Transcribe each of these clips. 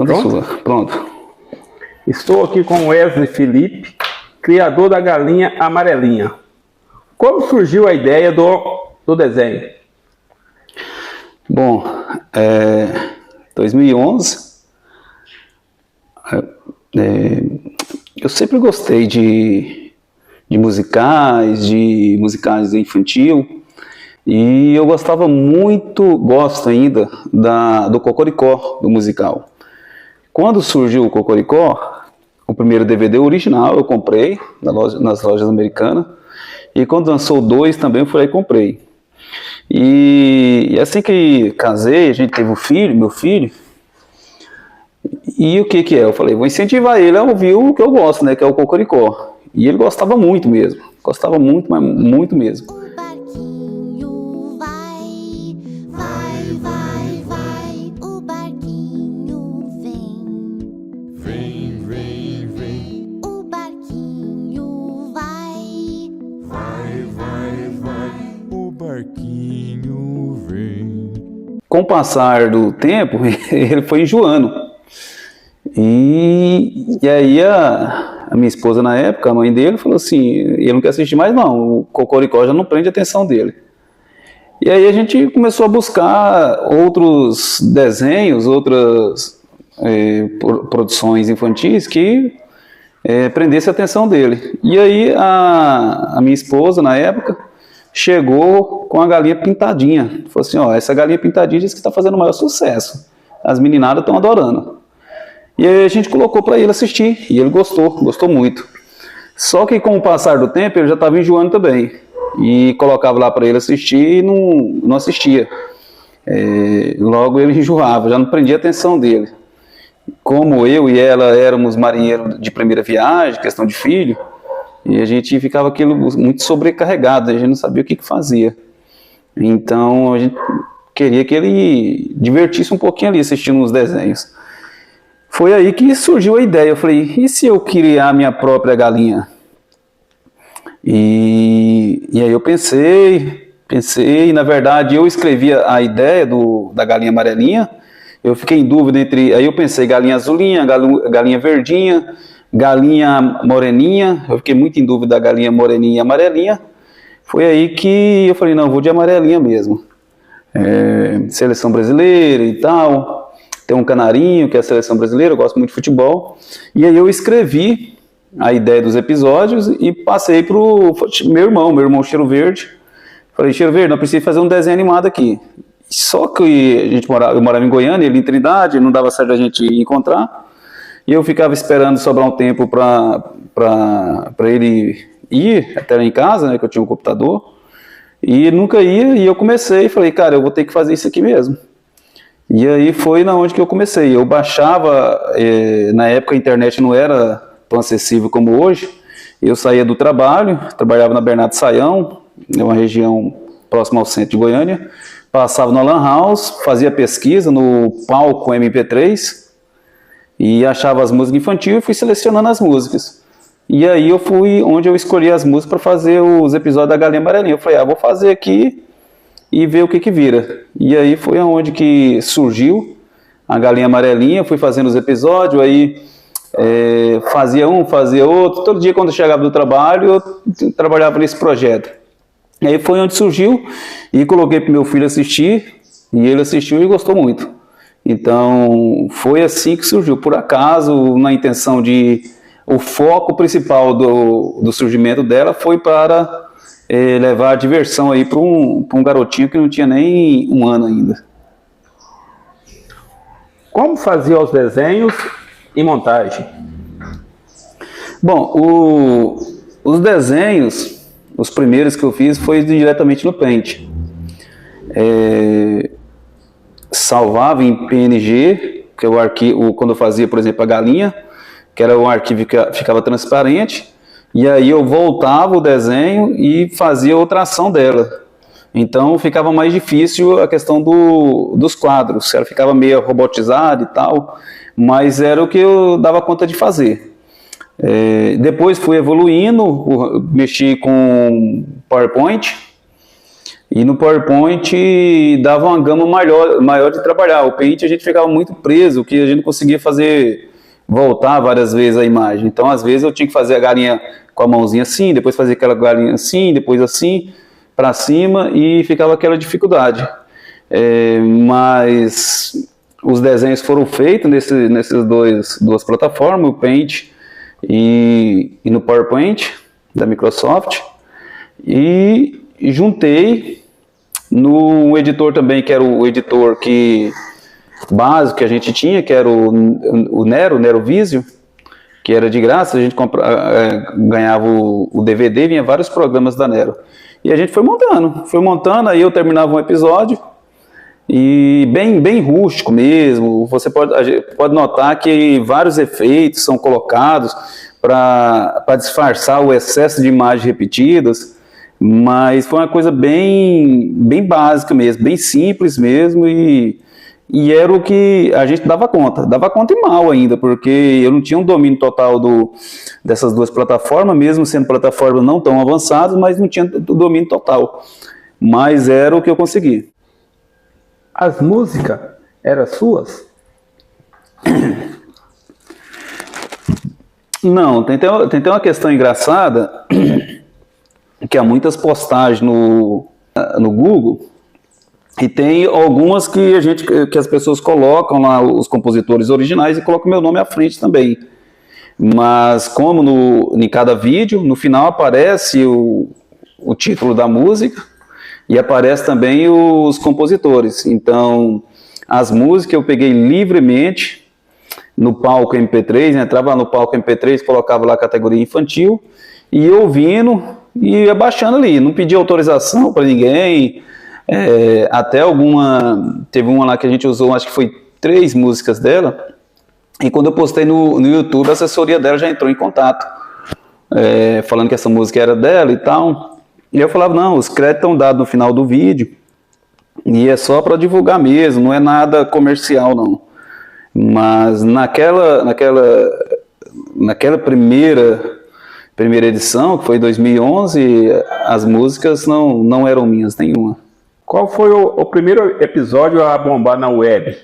Conta sua. Pronto. Estou aqui com Wesley Felipe, criador da galinha amarelinha. Como surgiu a ideia do desenho? Bom, 2011, eu sempre gostei de musicais infantil, e eu gostava muito, gosto ainda, do Cocoricó, do musical. Quando surgiu o Cocoricó, o primeiro DVD original eu comprei nas lojas americanas, e quando lançou o 2 também eu fui lá e comprei. E assim que casei, a gente teve meu filho, e o que é? Eu falei, vou incentivar ele a ouvir o que eu gosto, né, que é o Cocoricó. E ele gostava muito mesmo, gostava muito, mas muito mesmo. O barquinho vai, vai, vai, vai, o barquinho vem. Vem, vem, vem, O barquinho vai, vai, vai, vai, o barquinho vem. Com o passar do tempo, ele foi enjoando. E aí a minha esposa na época, a mãe dele, falou assim, ele não quer assistir mais não, o Cocoricó já não prende a atenção dele. E aí a gente começou a buscar outros desenhos, outras produções infantis que prendesse a atenção dele. E aí a minha esposa na época chegou com a galinha pintadinha. Falou assim, ó, essa galinha pintadinha diz que está fazendo o maior sucesso. As meninadas estão adorando. E aí a gente colocou para ele assistir, e ele gostou muito. Só que com o passar do tempo ele já estava enjoando também. E colocava lá para ele assistir e não assistia. Logo ele enjoava, já não prendia a atenção dele. Como eu e ela éramos marinheiros de primeira viagem, questão de filho, e a gente ficava aquilo muito sobrecarregado, a gente não sabia o que fazia. Então a gente queria que ele divertisse um pouquinho ali assistindo os desenhos. Foi aí que surgiu a ideia. Eu falei, e se eu criar minha própria galinha? E aí eu pensei, e na verdade eu escrevi a ideia da galinha amarelinha. Eu fiquei em dúvida aí eu pensei galinha azulinha, galinha verdinha, galinha moreninha. Eu fiquei muito em dúvida da galinha moreninha e amarelinha. Foi aí que eu falei, não, vou de amarelinha mesmo. Seleção brasileira e tal. Tem um canarinho, que é a seleção brasileira, eu gosto muito de futebol. E aí eu escrevi a ideia dos episódios e passei pro meu irmão Cheiro Verde. Falei, Cheiro Verde, não precisa fazer um desenho animado aqui. Só que eu morava em Goiânia, ele em Trindade, não dava certo a gente encontrar. E eu ficava esperando sobrar um tempo para ele ir até lá em casa, né, que eu tinha um computador. E nunca ia, e eu comecei, falei, cara, eu vou ter que fazer isso aqui mesmo. E aí foi na onde que eu comecei. Eu baixava, na época a internet não era tão acessível como hoje. Eu saía do trabalho, trabalhava na Bernardo Saião, uma região próxima ao centro de Goiânia. Passava no Lan House, fazia pesquisa no palco MP3 e achava as músicas infantis e fui selecionando as músicas. E aí eu fui onde eu escolhi as músicas para fazer os episódios da Galinha Amarelinha. Eu falei, vou fazer aqui e ver o que vira. E aí foi onde que surgiu a Galinha Amarelinha, fui fazendo os episódios, aí fazia um, fazia outro. Todo dia quando eu chegava do trabalho, eu trabalhava nesse projeto. E aí foi onde surgiu, e coloquei para meu filho assistir, e ele assistiu e gostou muito. Então foi assim que surgiu, por acaso, na intenção de... O foco principal do surgimento dela foi para levar a diversão aí para um garotinho que não tinha nem um ano ainda. Como fazia os desenhos e montagem? Bom, os desenhos, os primeiros que eu fiz foi diretamente no Paint. Salvava em PNG, que é o arquivo, quando eu fazia, por exemplo, a galinha, que era um arquivo que ficava transparente, e aí eu voltava o desenho e fazia outra ação dela. Então ficava mais difícil a questão dos quadros, ela ficava meio robotizada e tal, mas era o que eu dava conta de fazer. Depois fui evoluindo, mexi com PowerPoint, E no PowerPoint dava uma gama maior de trabalhar. O Paint a gente ficava muito preso, que a gente não conseguia voltar várias vezes a imagem. Então, às vezes, eu tinha que fazer a galinha com a mãozinha assim, depois fazer aquela galinha assim, depois assim, para cima, e ficava aquela dificuldade. Mas os desenhos foram feitos nessas duas plataformas, o Paint e no PowerPoint da Microsoft, e juntei no editor também, que era o editor básico que a gente tinha, que era o Nero Visio, que era de graça. A gente ganhava o DVD, vinha vários programas da Nero. E a gente foi montando, aí eu terminava um episódio, e bem rústico mesmo. Você pode notar que vários efeitos são colocados para disfarçar o excesso de imagens repetidas, mas foi uma coisa bem básica mesmo, bem simples mesmo, e era o que a gente dava conta e mal ainda, porque eu não tinha um domínio total dessas duas plataformas, mesmo sendo plataformas não tão avançadas, mas não tinha o domínio total, mas era o que eu consegui. As músicas eram suas? Não, tem uma questão engraçada, que há muitas postagens no Google, e tem algumas que as pessoas colocam lá, os compositores originais, e colocam meu nome à frente também. Mas como em cada vídeo, no final aparece o título da música, e aparece também os compositores. Então, as músicas eu peguei livremente no palco MP3, entrava no palco MP3, colocava lá a categoria infantil, e ouvindo e ia baixando ali, não pedi autorização para ninguém. Teve uma lá que a gente usou, acho que foi 3 músicas dela, e quando eu postei no YouTube, a assessoria dela já entrou em contato, falando que essa música era dela e tal, e eu falava, não, os créditos estão dados no final do vídeo, e é só para divulgar mesmo, não é nada comercial não. Mas naquela primeira edição, que foi em 2011, as músicas não eram minhas nenhuma. Qual foi o primeiro episódio a bombar na web?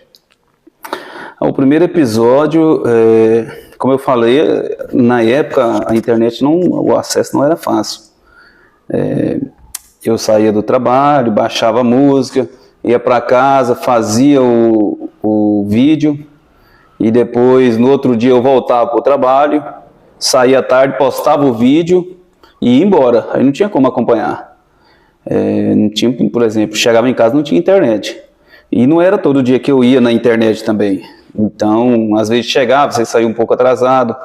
O primeiro episódio, como eu falei, na época a internet o acesso não era fácil. Eu saía do trabalho, baixava a música, ia para casa, fazia o vídeo, e depois no outro dia eu voltava para o trabalho, saía à tarde, postava o vídeo e ia embora. Aí não tinha como acompanhar. Não tinha, por exemplo, chegava em casa, não tinha internet. E não era todo dia que eu ia na internet também. Então, às vezes chegava, você saía um pouco atrasado,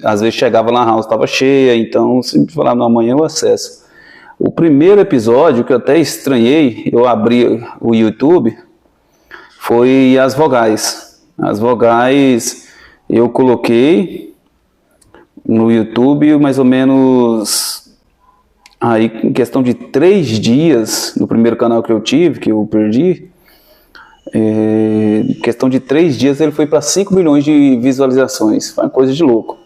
às vezes chegava lá, a house estava cheia, então sempre falava, não, amanhã eu acesso. O primeiro episódio, que eu até estranhei, eu abri o YouTube, foi as vogais. As vogais eu coloquei no YouTube mais ou menos aí em questão de 3 dias, no primeiro canal que eu tive, que eu perdi, em questão de 3 dias ele foi para 5 milhões de visualizações. Foi uma coisa de louco.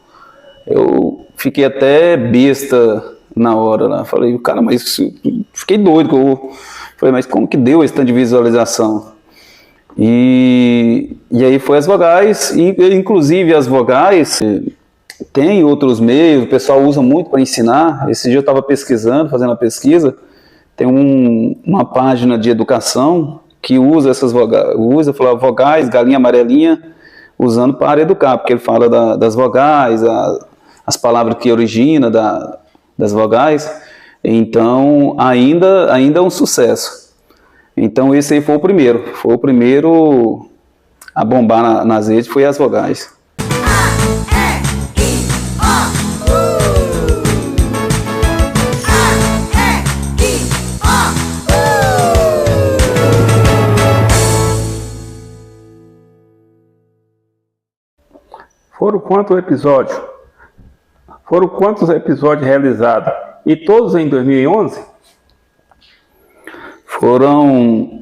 Eu fiquei até besta na hora lá, falei, cara, mas fiquei doido, falei, mas como que deu esse tanto de visualização? E aí foi as vogais, e inclusive as vogais tem outros meios, o pessoal usa muito para ensinar. Esse dia eu estava pesquisando, fazendo a pesquisa, tem uma página de educação que usa essas vogais, fala vogais, galinha amarelinha, usando para educar, porque ele fala das vogais, as palavras que originam das vogais. Então ainda é um sucesso. Então esse aí foi o primeiro a bombar nas redes, foi as vogais. Foram quantos episódios realizados? E todos em 2011?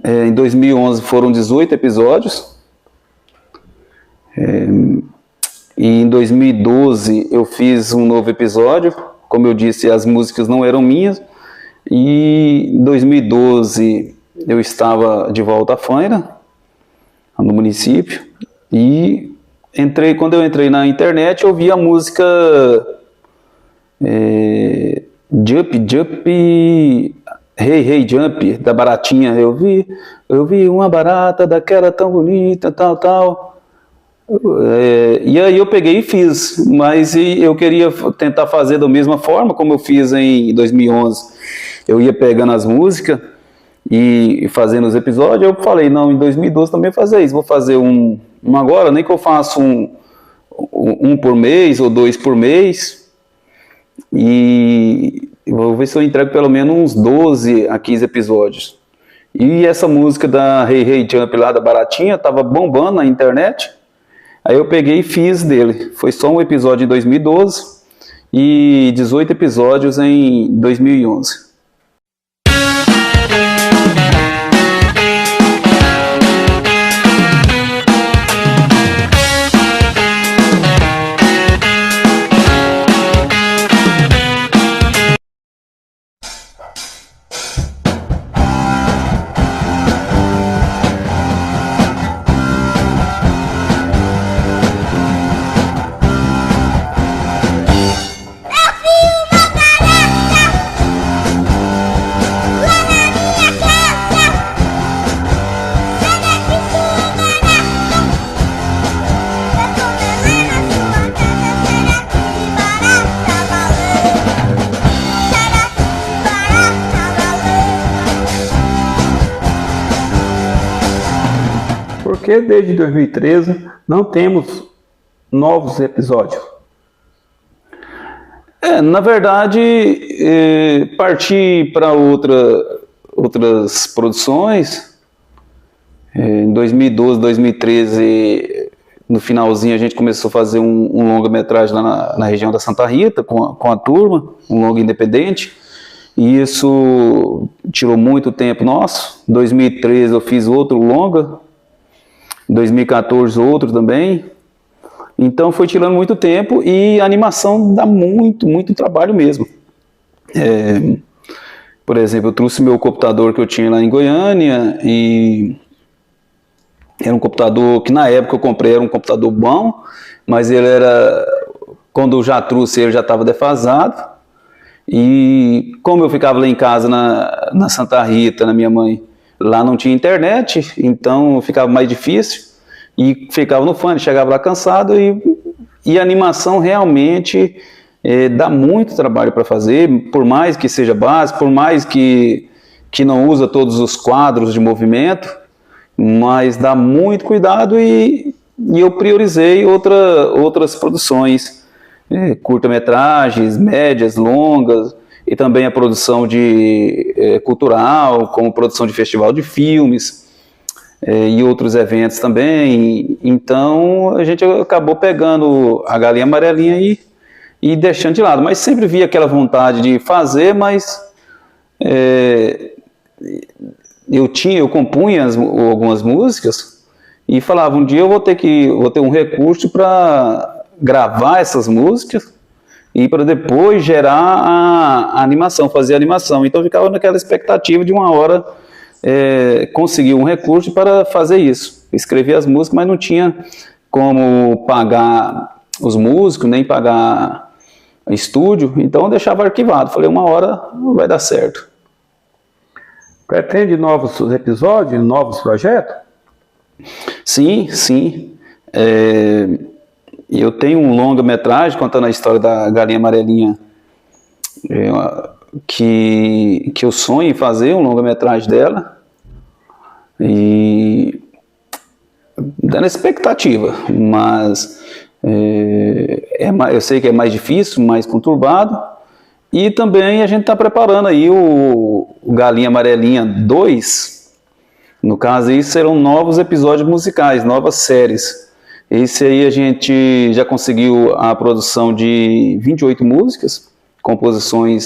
Em 2011 foram 18 episódios, e em 2012 eu fiz um novo episódio. Como eu disse, as músicas não eram minhas, E em 2012 eu estava de volta à Fanha, no município, e quando eu entrei na internet eu vi a música Jump, Jump, Hey, Hey, Jump, da Baratinha. Eu vi uma barata daquela tão bonita, tal, tal. E aí eu peguei e fiz, mas eu queria tentar fazer da mesma forma como eu fiz em 2011. Eu ia pegando as músicas e fazendo os episódios. Eu falei, não, em 2012 também fazer isso. Vou fazer um agora, nem que eu faça um por mês ou 2 por mês. E vou ver se eu entrego pelo menos uns 12 a 15 episódios. E essa música da Hey Hey Jump lá da Baratinha tava bombando na internet. Aí eu peguei e fiz dele. Foi só um episódio em 2012 e 18 episódios em 2011. Porque desde 2013 não temos novos episódios. Na verdade, parti para outras produções. Em 2012, 2013, no finalzinho, a gente começou a fazer um longa-metragem lá na região da Santa Rita, com a turma, um longa independente. E isso tirou muito tempo nosso. Em 2013 eu fiz outro longa, em 2014 outro também. Então foi tirando muito tempo e a animação dá muito, muito trabalho mesmo. Por exemplo, eu trouxe meu computador que eu tinha lá em Goiânia e era um computador que na época eu comprei, era um computador bom, mas ele era, quando eu já trouxe ele já estava defasado. E como eu ficava lá em casa na Santa Rita, na minha mãe, lá não tinha internet, então ficava mais difícil. E ficava no fone, chegava lá cansado e a animação realmente dá muito trabalho para fazer, por mais que seja básico, por mais que não usa todos os quadros de movimento, mas dá muito cuidado e eu priorizei outras produções, curta-metragens, médias, longas, e também a produção cultural, como produção de festival de filmes, e outros eventos também. Então a gente acabou pegando a Galinha Amarelinha e deixando de lado, mas sempre via aquela vontade de fazer, mas eu compunha algumas músicas e falava, um dia eu vou ter um recurso para gravar essas músicas e para depois gerar a animação, fazer a animação. Então eu ficava naquela expectativa de uma hora conseguir um recurso para fazer isso. Escrever as músicas, mas não tinha como pagar os músicos, nem pagar estúdio, então eu deixava arquivado. Falei, uma hora vai dar certo. Pretende novos episódios, novos projetos? Sim, sim. Eu tenho um longa-metragem contando a história da Galinha Amarelinha, que eu sonho em fazer um longa-metragem dela, e dando expectativa, mas eu sei que é mais difícil, mais conturbado, e também a gente está preparando aí o Galinha Amarelinha 2, no caso aí serão novos episódios musicais, novas séries. Esse aí a gente já conseguiu a produção de 28 músicas,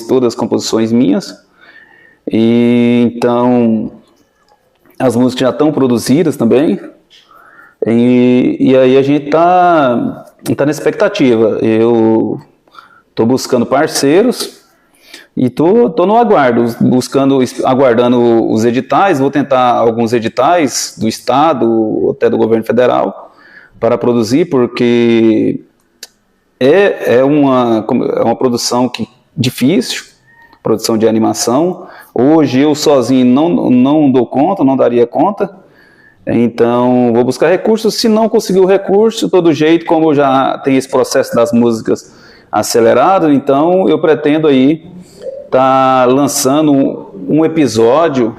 todas composições minhas, e então as músicas já estão produzidas também, e aí a gente tá na expectativa. Eu estou buscando parceiros E tô no aguardo, aguardando os editais. Vou tentar alguns editais do Estado, até do governo federal, para produzir, porque é uma produção difícil, produção de animação. Hoje eu sozinho não dou conta, não daria conta. Então vou buscar recursos. Se não conseguir o recurso, de todo jeito, como já tem esse processo das músicas acelerado, então eu pretendo aí estar lançando um episódio,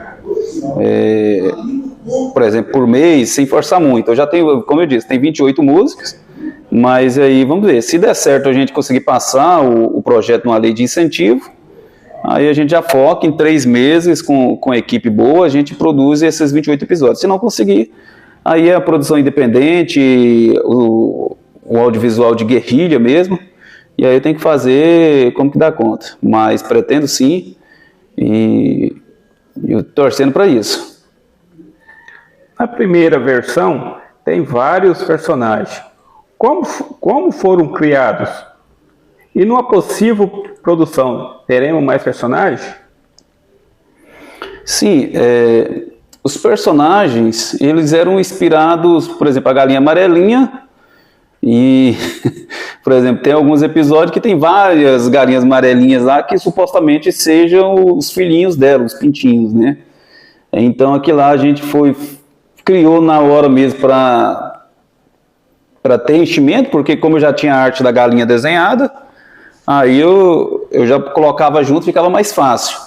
por exemplo, por mês, sem forçar muito. Eu já tenho, como eu disse, tem 28 músicas, mas aí vamos ver, se der certo a gente conseguir passar o projeto numa lei de incentivo, aí a gente já foca em 3 meses com equipe boa, a gente produz esses 28 episódios. Se não conseguir, aí é a produção independente, o audiovisual de guerrilha mesmo, e aí eu tenho que fazer como que dá conta. Mas pretendo sim, e eu torcendo para isso. Na primeira versão, tem vários personagens. Como foram criados? E numa possível produção, teremos mais personagens? Sim, os personagens, eles eram inspirados, por exemplo, a Galinha Amarelinha, e, por exemplo, tem alguns episódios que tem várias galinhas amarelinhas lá que supostamente sejam os filhinhos dela, os pintinhos, né? Então aqui lá a gente criou na hora mesmo para ter enchimento, porque como eu já tinha a arte da galinha desenhada, aí eu já colocava junto, ficava mais fácil.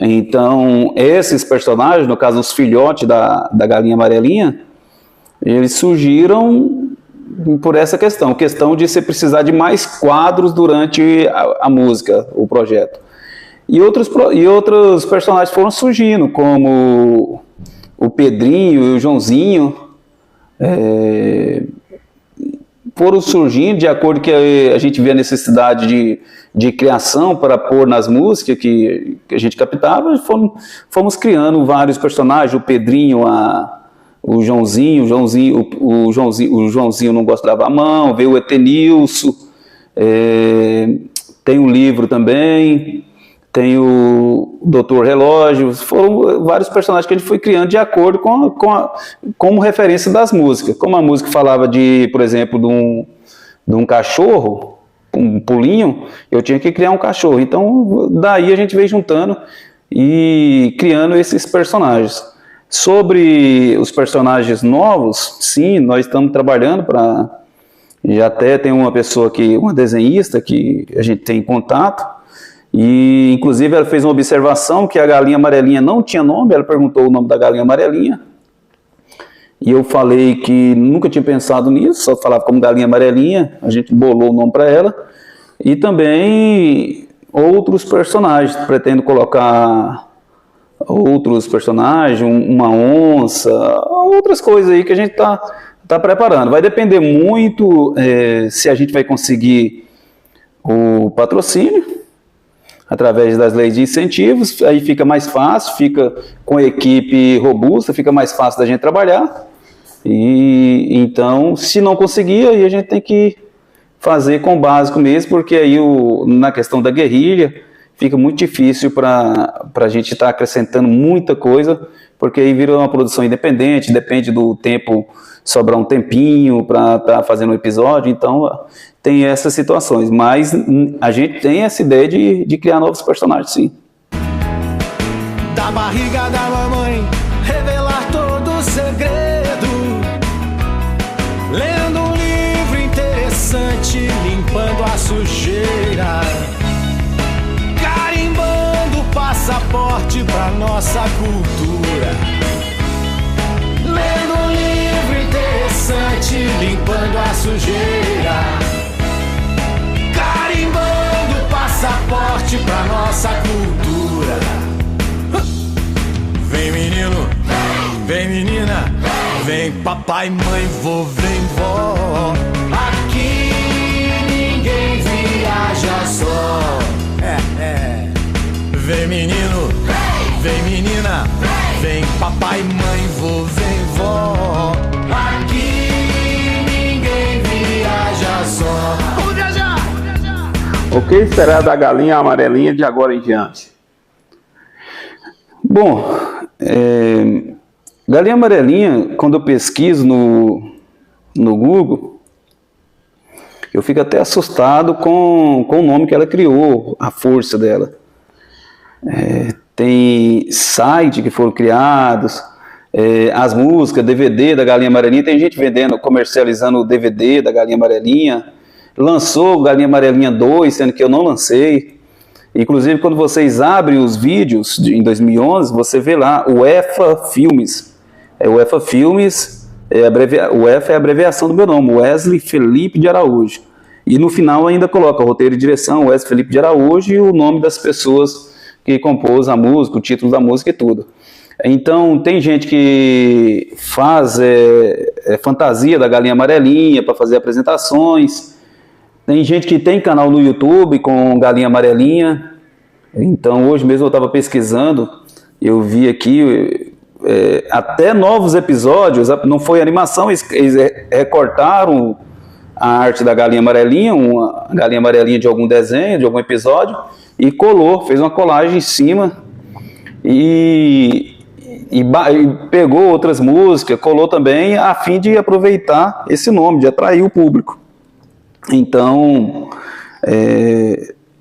Então esses personagens, no caso os filhotes da galinha amarelinha, eles surgiram por essa questão de você precisar de mais quadros durante a música, o projeto. E outros personagens foram surgindo, como o Pedrinho e o Joãozinho, foram surgindo de acordo que a gente vê a necessidade de criação para pôr nas músicas que a gente captava, fomos criando vários personagens, o Pedrinho, o Joãozinho não gosta de lavar a mão, veio o Etenilson, tem um livro também, tem o Doutor Relógio, foram vários personagens que a gente foi criando de acordo como referência das músicas. Como a música falava por exemplo, de um cachorro, um pulinho, eu tinha que criar um cachorro. Então, daí a gente veio juntando e criando esses personagens. Sobre os personagens novos, sim, nós estamos trabalhando já até tem uma pessoa uma desenhista que a gente tem contato, e inclusive ela fez uma observação que a galinha amarelinha não tinha nome, ela perguntou o nome da galinha amarelinha, e eu falei que nunca tinha pensado nisso, só falava como galinha amarelinha, a gente bolou o nome para ela, e também outros personagens, pretendo colocar outros personagens, uma onça, outras coisas aí que a gente tá preparando. Vai depender muito se a gente vai conseguir o patrocínio através das leis de incentivos, aí fica mais fácil, fica com a equipe robusta, fica mais fácil da gente trabalhar. E então, se não conseguir, aí a gente tem que fazer com o básico mesmo, porque aí na questão da guerrilha fica muito difícil para a gente estar acrescentando muita coisa, porque aí vira uma produção independente, depende do tempo, sobrar um tempinho para estar fazendo um episódio, então tem essas situações, mas a gente tem essa ideia de criar novos personagens, sim. Da barriga da mamãe, revelar todo o segredo, lendo um livro interessante, limpando a sujeira, passaporte pra nossa cultura. Lendo um livro interessante, limpando a sujeira, carimbando passaporte pra nossa cultura. Vem menino, vem menina, vem papai, mãe, vô, vem vó. Aqui ninguém viaja só. Vem menino, vem menina, vem papai, mãe, vô, vem vó. Aqui ninguém viaja só. Vamos viajar! O que esperar da galinha amarelinha de agora em diante? Bom, galinha amarelinha, quando eu pesquiso no Google, eu fico até assustado com o nome que ela criou, a força dela. Tem site que foram criados, as músicas, DVD da Galinha Amarelinha, tem gente vendendo, comercializando o DVD da Galinha Amarelinha, lançou Galinha Amarelinha 2, sendo que eu não lancei. Inclusive, quando vocês abrem os vídeos em 2011, você vê lá o EFA Filmes. O EFA Filmes, o EFA é a abreviação do meu nome, Wesley Felipe de Araújo. E no final ainda coloca roteiro e direção, Wesley Felipe de Araújo, e o nome das pessoas que compôs a música, o título da música e tudo. Então, tem gente que faz fantasia da Galinha Amarelinha para fazer apresentações. Tem gente que tem canal no YouTube com Galinha Amarelinha. Então, hoje mesmo eu estava pesquisando, eu vi aqui até novos episódios, não foi animação, eles recortaram a arte da Galinha Amarelinha, uma Galinha Amarelinha de algum desenho, de algum episódio, e fez uma colagem em cima e pegou outras músicas, colou também a fim de aproveitar esse nome, de atrair o público. Então,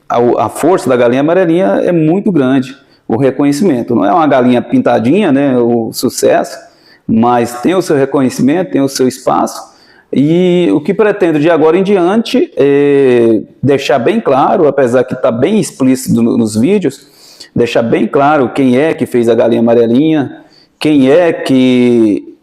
a força da Galinha Amarelinha é muito grande, o reconhecimento. Não é uma galinha pintadinha, né, o sucesso, mas tem o seu reconhecimento, tem o seu espaço. E o que pretendo de agora em diante é deixar bem claro, apesar que está bem explícito nos vídeos, deixar bem claro quem é que fez a Galinha Amarelinha, quem é que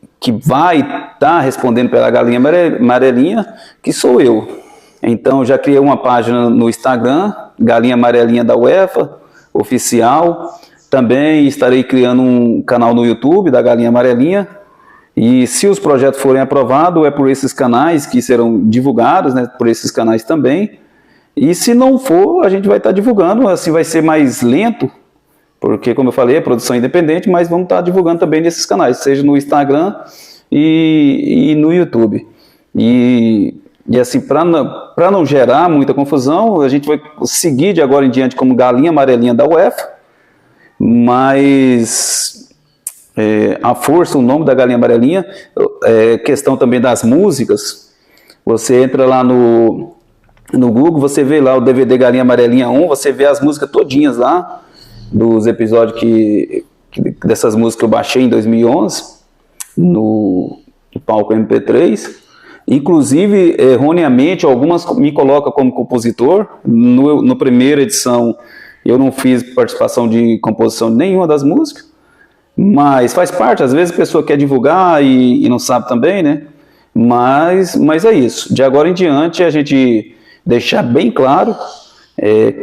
vai estar respondendo pela Galinha Amarelinha, que sou eu. Então, já criei uma página no Instagram, Galinha Amarelinha da UEFA, oficial. Também estarei criando um canal no YouTube da Galinha Amarelinha. E se os projetos forem aprovados, é por esses canais que serão divulgados, né, por esses canais também. E se não for, a gente vai estar divulgando, assim vai ser mais lento, porque, como eu falei, é produção independente, mas vamos estar divulgando também nesses canais, seja no Instagram e no YouTube. E assim, para não gerar muita confusão, a gente vai seguir de agora em diante como Galinha Amarelinha da UEFA, mas a força, o nome da Galinha Amarelinha, questão também das músicas, você entra lá no Google, você vê lá o DVD Galinha Amarelinha 1, você vê as músicas todinhas lá, dos episódios dessas músicas que eu baixei em 2011, no palco MP3, inclusive, erroneamente, algumas me colocam como compositor. No primeira edição, eu não fiz participação de composição de nenhuma das músicas, mas faz parte, às vezes a pessoa quer divulgar e não sabe também, né? Mas é isso, de agora em diante a gente deixar bem claro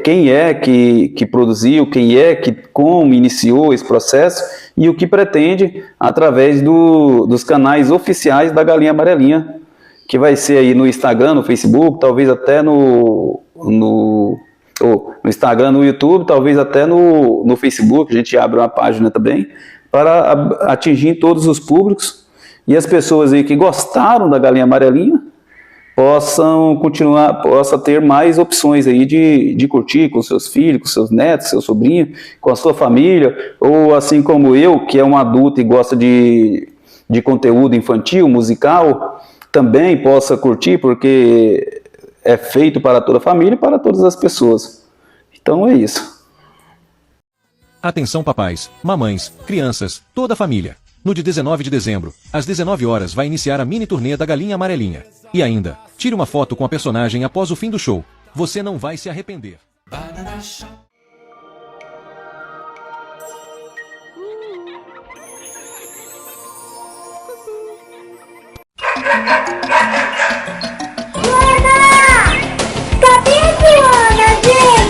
quem é que produziu, como iniciou esse processo e o que pretende através dos canais oficiais da Galinha Amarelinha, que vai ser aí no Instagram, no Facebook, talvez até no Instagram, no YouTube, talvez até no Facebook, a gente abre uma página também, para atingir todos os públicos e as pessoas aí que gostaram da Galinha Amarelinha possam ter mais opções aí de curtir com seus filhos, com seus netos, seu sobrinho, com a sua família, ou assim como eu, que é um adulto e gosta de conteúdo infantil, musical, também possa curtir, porque é feito para toda a família e para todas as pessoas. Então é isso. Atenção papais, mamães, crianças, toda a família. No dia 19 de dezembro, às 19 horas vai iniciar a mini turnê da Galinha Amarelinha. E ainda, tire uma foto com a personagem após o fim do show. Você não vai se arrepender. Cadê a Fiona, gente?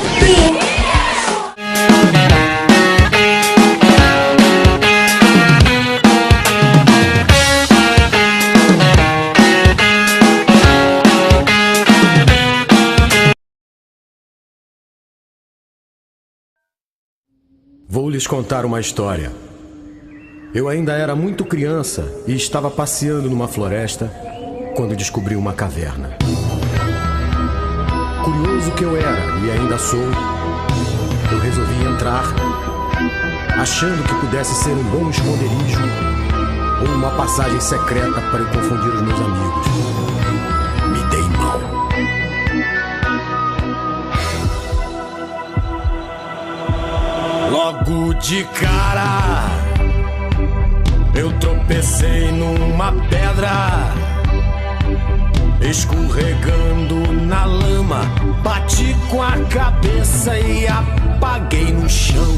Vou lhes contar uma história. Eu ainda era muito criança e estava passeando numa floresta quando descobri uma caverna. curioso que eu era e ainda sou, eu resolvi entrar, achando que pudesse ser um bom esconderijo ou uma passagem secreta para eu confundir os meus amigos. Me dei mal. Logo de cara, eu tropecei numa pedra, escorregando na lama, bati com a cabeça e apaguei no chão.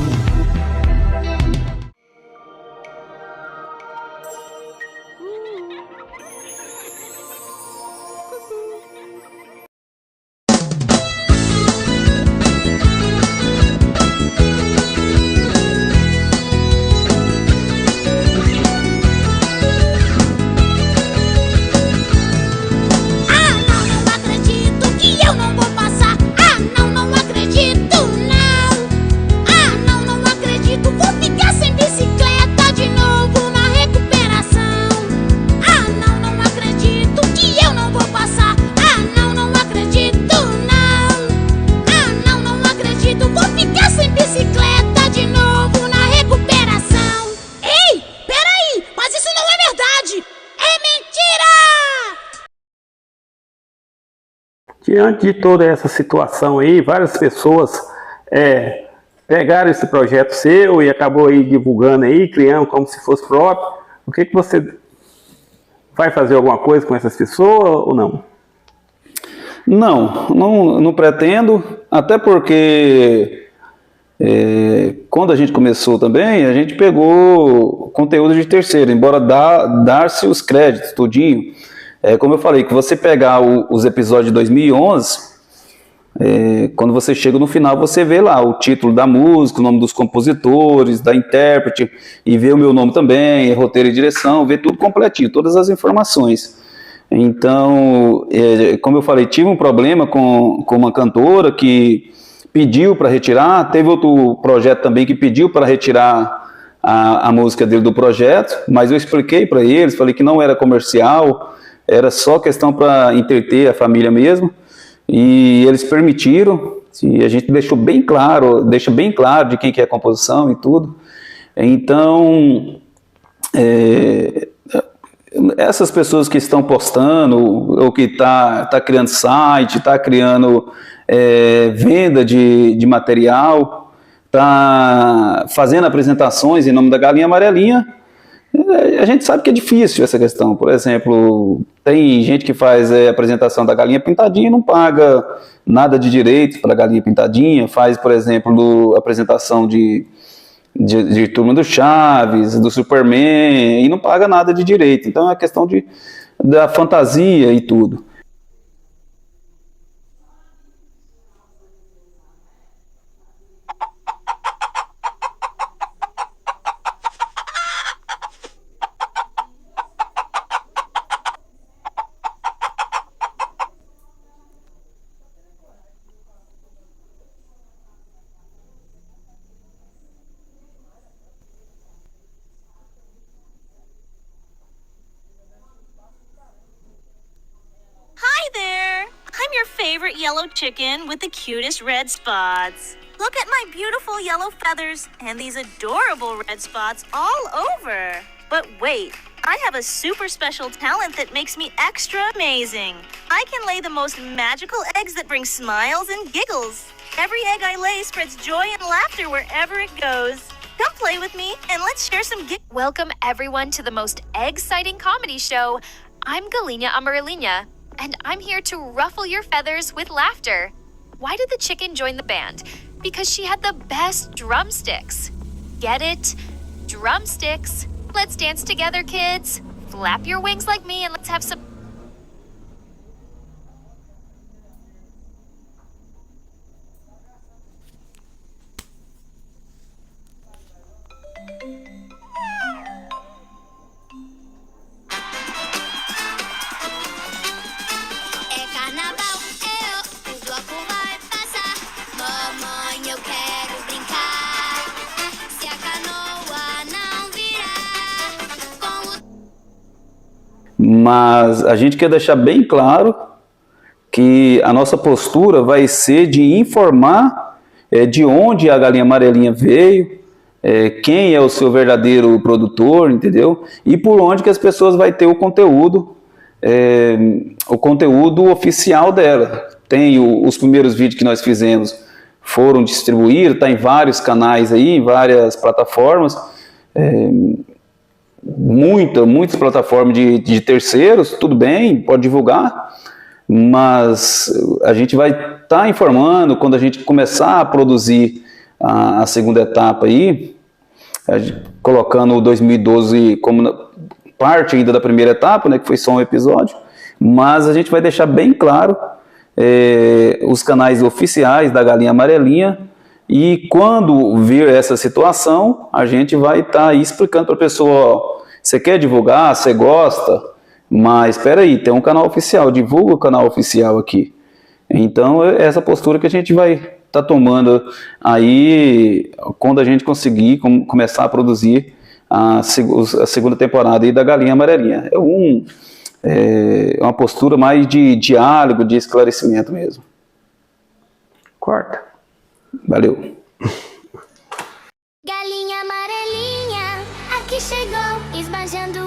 Diante de toda essa situação aí, várias pessoas pegaram esse projeto seu e acabou aí divulgando aí, criando como se fosse próprio. O que você vai fazer alguma coisa com essas pessoas ou não? Não pretendo, até porque quando a gente começou também, a gente pegou conteúdo de terceiro, embora dar-se os créditos, tudinho. Como eu falei, que você pegar os episódios de 2011, quando você chega no final, você vê lá o título da música, o nome dos compositores, da intérprete, e vê o meu nome também, roteiro e direção, vê tudo completinho, todas as informações. Então, como eu falei, tive um problema com uma cantora que pediu para retirar, teve outro projeto também que pediu para retirar a música dele do projeto, mas eu expliquei para eles, falei que não era comercial, era só questão para entreter a família mesmo, e eles permitiram, e a gente deixa bem claro de quem que é a composição e tudo. Então, essas pessoas que estão postando, ou que está criando site, está criando venda de material, está fazendo apresentações em nome da Galinha Amarelinha, a gente sabe que é difícil essa questão. Por exemplo, tem gente que faz apresentação da Galinha Pintadinha e não paga nada de direito para a Galinha Pintadinha, faz, por exemplo, apresentação de Turma do Chaves, do Superman, e não paga nada de direito. Então é questão da fantasia e tudo. Favorite yellow chicken with the cutest red spots. Look at my beautiful yellow feathers and these adorable red spots all over. But wait, I have a super special talent that makes me extra amazing. I can lay the most magical eggs that bring smiles and giggles. Every egg I lay spreads joy and laughter wherever it goes. Come play with me and let's share some giggles. Welcome everyone to the most egg-citing comedy show. I'm Galinha Amarelinha, and I'm here to ruffle your feathers with laughter. Why did the chicken join the band? Because she had the best drumsticks. Get it? Drumsticks. Let's dance together, kids. Flap your wings like me and let's have some... Mas a gente quer deixar bem claro que a nossa postura vai ser de informar de onde a galinha amarelinha veio, quem é o seu verdadeiro produtor, entendeu? E por onde que as pessoas vão ter o conteúdo oficial dela. Tem os primeiros vídeos que nós fizemos, foram distribuídos, está em vários canais aí, em várias plataformas, muitas plataformas de terceiros, tudo bem, pode divulgar, mas a gente vai estar informando quando a gente começar a produzir a segunda etapa aí, colocando o 2012 como parte ainda da primeira etapa, né, que foi só um episódio, mas a gente vai deixar bem claro os canais oficiais da Galinha Amarelinha, e quando vir essa situação, a gente vai estar aí explicando para a pessoa, ó, você quer divulgar, você gosta, mas espera aí, tem um canal oficial, divulga o canal oficial aqui. Então, é essa postura que a gente vai estar tomando aí quando a gente conseguir começar a produzir a segunda temporada aí da Galinha Amarelinha. É uma postura mais de diálogo, de esclarecimento mesmo. Corta. Valeu. Galinha amarelinha, aqui chegou, esbanjando